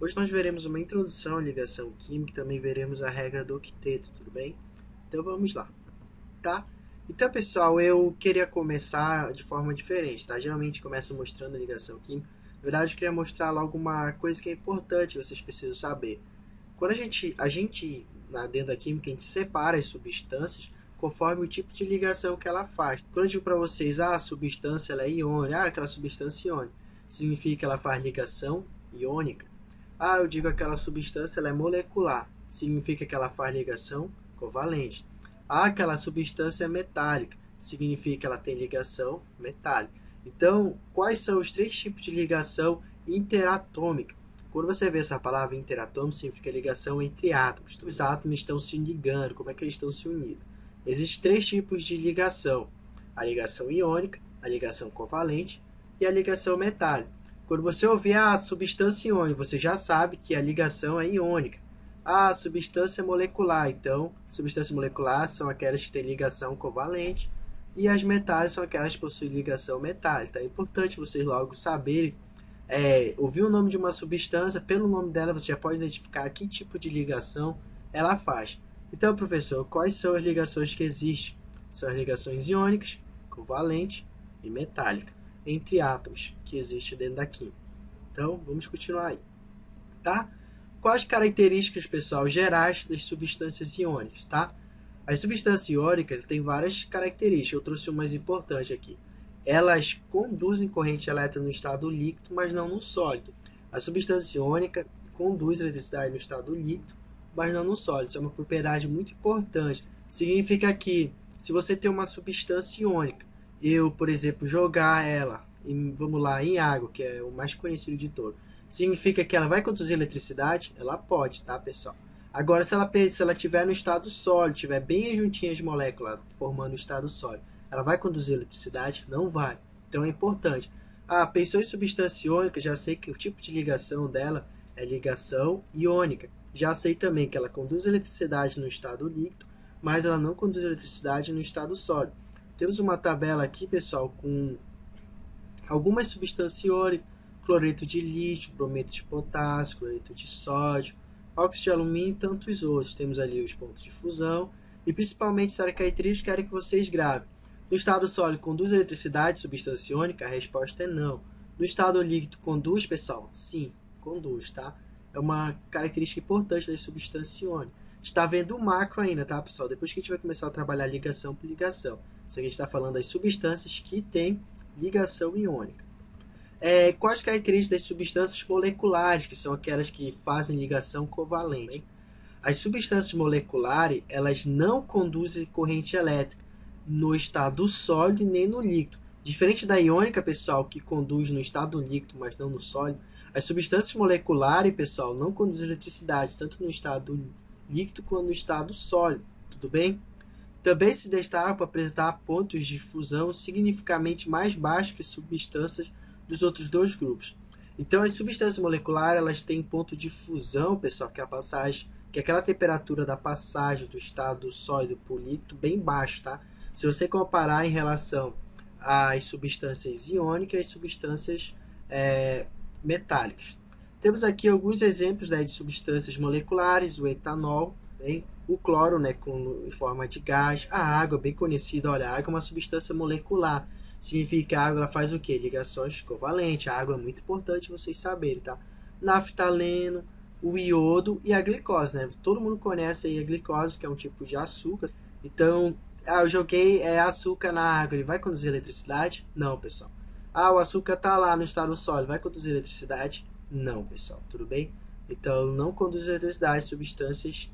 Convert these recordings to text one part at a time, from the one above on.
Hoje nós veremos uma introdução à ligação química e também veremos a regra do octeto, tudo bem? Então vamos lá, tá? Então, pessoal, eu queria começar de forma diferente, tá? Geralmente começo mostrando a ligação química. Na verdade, eu queria mostrar logo uma coisa que é importante, vocês precisam saber. Quando dentro da química, a gente separa as substâncias conforme o tipo de ligação que ela faz. Quando eu digo para vocês, a substância ela é iônica, aquela substância iônica, significa que ela faz ligação iônica. Eu digo aquela substância ela é molecular, significa que ela faz ligação covalente. Aquela substância é metálica, significa que ela tem ligação metálica. Então, quais são os três tipos de ligação interatômica? Quando você vê essa palavra interatômico, significa ligação entre átomos. Os átomos estão se ligando, como é que eles estão se unindo? Existem três tipos de ligação: a ligação iônica, a ligação covalente e a ligação metálica. Quando você ouvir a substância iônica, você já sabe que a ligação é iônica. A substância molecular, então, substância molecular são aquelas que têm ligação covalente e as metálicas são aquelas que possuem ligação metálica. É importante vocês logo saberem, ouvir o nome de uma substância, pelo nome dela você já pode identificar que tipo de ligação ela faz. Então, professor, quais são as ligações que existem? São as ligações iônicas, covalente e metálica entre átomos que existe dentro da química. Então, vamos continuar aí, tá? Quais as características, pessoal, gerais das substâncias iônicas, tá? As substâncias iônicas têm várias características, eu trouxe umas importantes aqui. Elas conduzem corrente elétrica no estado líquido, mas não no sólido. A substância iônica conduz eletricidade no estado líquido, mas não no sólido. Isso é uma propriedade muito importante. Significa que, se você tem uma substância iônica, eu, por exemplo, jogar ela, vamos lá, em água, que é o mais conhecido de todos, significa que ela vai conduzir eletricidade? Ela pode, tá, pessoal? Agora, se ela estiver no estado sólido, estiver bem juntinha as moléculas, formando o estado sólido, ela vai conduzir eletricidade? Não vai. Então é importante. Pensou em substância iônica, já sei que o tipo de ligação dela é ligação iônica. Já sei também que ela conduz eletricidade no estado líquido, mas ela não conduz eletricidade no estado sólido. Temos uma tabela aqui, pessoal, com algumas substâncias iônicas: cloreto de lítio, brometo de potássio, cloreto de sódio, óxido de alumínio e tantos outros. Temos ali os pontos de fusão e principalmente essa característica quero que vocês gravem. No estado sólido, conduz eletricidade, substância iônica? A resposta é não. No estado líquido, conduz, pessoal? Sim, conduz, tá? É uma característica importante das substâncias iônicas. Está vendo o macro ainda, tá, pessoal? Depois que a gente vai começar a trabalhar ligação por ligação. Isso aqui a gente está falando das substâncias que têm ligação iônica. Quais as características das substâncias moleculares, que são aquelas que fazem ligação covalente? As substâncias moleculares, elas não conduzem corrente elétrica no estado sólido nem no líquido. Diferente da iônica, pessoal, que conduz no estado líquido, mas não no sólido, as substâncias moleculares, pessoal, não conduzem eletricidade, tanto no estado líquido quanto no estado sólido, tudo bem? Também se destaca para apresentar pontos de fusão significativamente mais baixos que substâncias dos outros dois grupos. Então, as substâncias moleculares elas têm ponto de fusão, pessoal, que é aquela temperatura da passagem do estado sólido para o líquido bem baixo, tá? Se você comparar em relação às substâncias iônicas e substâncias metálicas. Temos aqui alguns exemplos de substâncias moleculares: o etanol, o cloro, em forma de gás, a água, bem conhecida. Olha, a água é uma substância molecular. Significa que a água faz o quê? Ligações covalentes. A água é muito importante vocês saberem, tá? Naftaleno, o iodo e a glicose, né? Todo mundo conhece aí a glicose, que é um tipo de açúcar. Então, eu joguei açúcar na água, ele vai conduzir eletricidade? Não, pessoal. O açúcar está lá no estado sólido, vai conduzir eletricidade? Não, pessoal, tudo bem? Então, não conduz eletricidade substâncias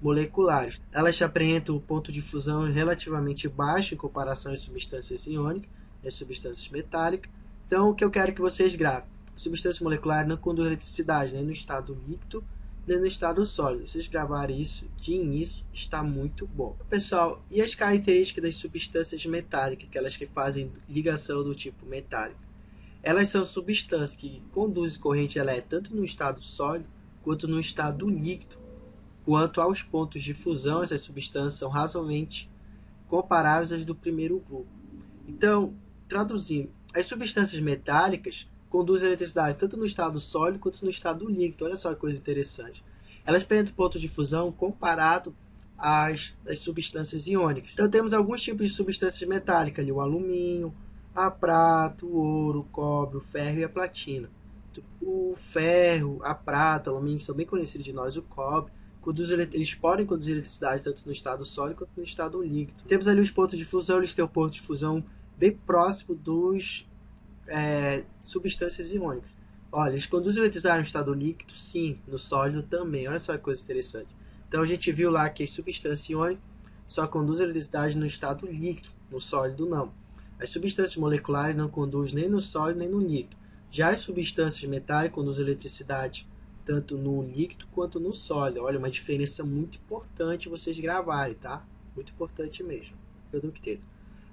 moleculares. Elas apresentam o ponto de fusão relativamente baixo em comparação às substâncias iônicas e às substâncias metálicas. Então, o que eu quero que vocês gravem: a substância molecular não conduz eletricidade nem no estado líquido, nem no estado sólido. Se vocês gravarem isso de início, está muito bom. Pessoal, e as características das substâncias metálicas, aquelas que fazem ligação do tipo metálico? Elas são substâncias que conduzem corrente elétrica tanto no estado sólido quanto no estado líquido. Quanto aos pontos de fusão, essas substâncias são razoavelmente comparáveis às do primeiro grupo. Então, traduzindo, as substâncias metálicas conduzem eletricidade tanto no estado sólido quanto no estado líquido. Olha só que coisa interessante. Elas apresentam pontos de fusão comparado às substâncias iônicas. Então temos alguns tipos de substâncias metálicas ali, o alumínio, a prata, o ouro, o cobre, o ferro e a platina. O ferro, a prata, o alumínio são bem conhecidos de nós, o cobre. Eles podem conduzir eletricidade tanto no estado sólido quanto no estado líquido. Temos ali os pontos de fusão, eles têm o ponto de fusão bem próximo dos substâncias iônicas. Olha, eles conduzem eletricidade no estado líquido, sim, no sólido também. Olha só que coisa interessante. Então a gente viu lá que as substâncias iônicas só conduzem eletricidade no estado líquido, no sólido não. As substâncias moleculares não conduzem nem no sólido nem no líquido. Já as substâncias metálicas conduzem eletricidade tanto no líquido quanto no sólido. Olha, uma diferença muito importante vocês gravarem, tá? Muito importante mesmo.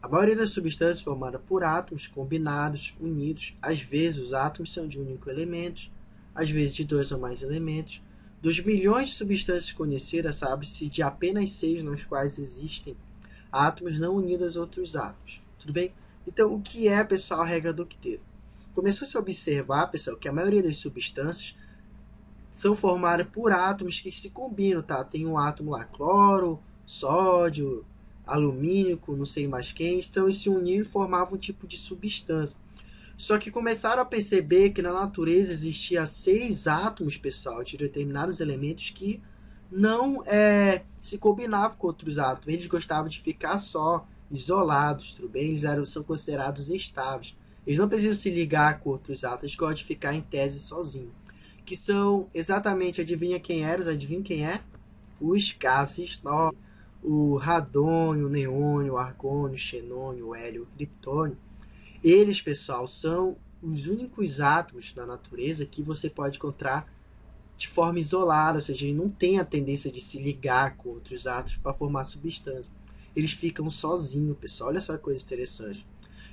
A maioria das substâncias é formada por átomos combinados, unidos. Às vezes os átomos são de um único elemento, às vezes de dois ou mais elementos. Dos milhões de substâncias conhecidas, sabe-se de apenas 6 nas quais existem átomos não unidos a outros átomos. Tudo bem? Então, o que é, pessoal, a regra do octeto? Começou-se a observar, pessoal, que a maioria das substâncias são formadas por átomos que se combinam, tá? Tem um átomo lá, cloro, sódio, alumínio, não sei mais quem. Então, eles se uniram e formavam um tipo de substância. Só que começaram a perceber que na natureza existia 6 átomos, pessoal, de determinados elementos que não se combinavam com outros átomos. Eles gostavam de ficar só, isolados, tudo bem? Eles são considerados estáveis. Eles não precisam se ligar com outros átomos, eles gostam de ficar em tese sozinhos. Que são exatamente, adivinha quem é? Os gases nobres. O radônio, o neônio, o argônio, o xenônio, o hélio, o criptônio. Eles, pessoal, são os únicos átomos da natureza que você pode encontrar de forma isolada, ou seja, ele não tem a tendência de se ligar com outros átomos para formar substância. Eles ficam sozinhos, pessoal. Olha só que coisa interessante.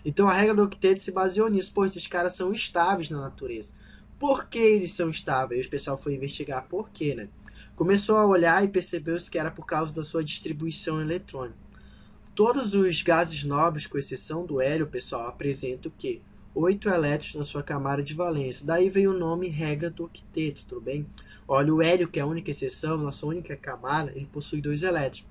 Então a regra do octeto se baseou nisso. Pô, esses caras são estáveis na natureza. Por que eles são estáveis? O pessoal foi investigar por quê, né? Começou a olhar e percebeu que era por causa da sua distribuição eletrônica. Todos os gases nobres, com exceção do hélio, pessoal, apresentam o quê? 8 elétrons na sua camada de valência. Daí veio o nome regra do octeto, tudo bem? Olha, o hélio, que é a única exceção, na sua única camada, ele possui 2 elétrons.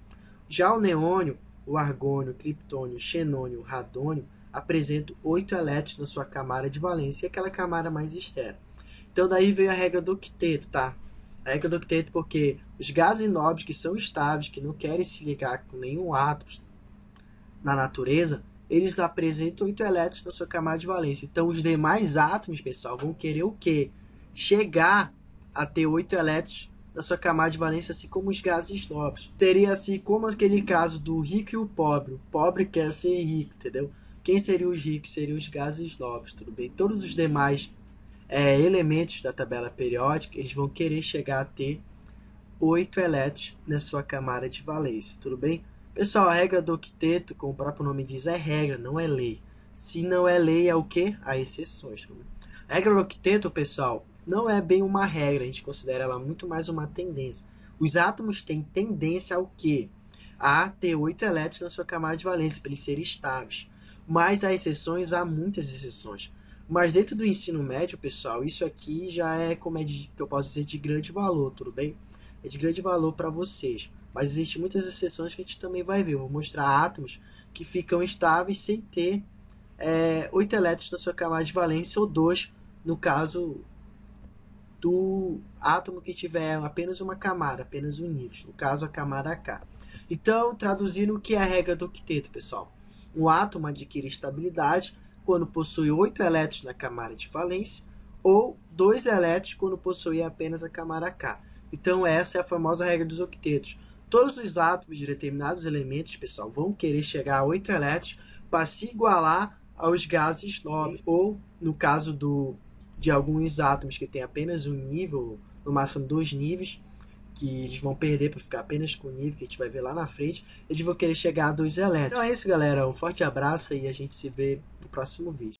Já o neônio, o argônio, o criptônio, o xenônio, o radônio, apresentam 8 elétrons na sua camada de valência, e aquela camada mais externa. Então daí veio a regra do octeto, tá? A regra do octeto porque os gases nobres que são estáveis, que não querem se ligar com nenhum átomo na natureza, eles apresentam 8 elétrons na sua camada de valência. Então os demais átomos, pessoal, vão querer o quê? Chegar a ter 8 elétrons na sua camada de valência, assim como os gases nobres. Seria assim como aquele caso do rico e o pobre. O pobre quer ser rico, entendeu? Quem seriam os ricos? Seriam os gases nobres, tudo bem? Todos os demais elementos da tabela periódica, eles vão querer chegar a ter 8 elétrons na sua camada de valência, tudo bem? Pessoal, a regra do octeto, como o próprio nome diz, é regra, não é lei. Se não é lei, é o quê? Há exceções. A regra do octeto, pessoal, não é bem uma regra, a gente considera ela muito mais uma tendência. Os átomos têm tendência ao quê? A ter 8 elétrons na sua camada de valência, para eles serem estáveis. Mas há exceções, há muitas exceções. Mas dentro do ensino médio, pessoal, isso aqui já é, como que eu posso dizer, de grande valor, tudo bem? É de grande valor para vocês. Mas existem muitas exceções que a gente também vai ver. Eu vou mostrar átomos que ficam estáveis sem ter 8 elétrons na sua camada de valência, ou 2, no caso do átomo que tiver apenas uma camada, apenas um nível. No caso, a camada K. Então, traduzindo o que é a regra do octeto, pessoal. Um átomo adquire estabilidade quando possui 8 elétrons na camada de valência, ou 2 elétrons quando possui apenas a camada K. Então essa é a famosa regra dos octetos. Todos os átomos de determinados elementos, pessoal, vão querer chegar a 8 elétrons para se igualar aos gases nobres, ou no caso de alguns átomos que tem apenas um nível, no máximo 2 níveis, que eles vão perder para ficar apenas com o nível, que a gente vai ver lá na frente, eles vão querer chegar a 2 elétrons. Então é isso, galera. Um forte abraço e a gente se vê no próximo vídeo.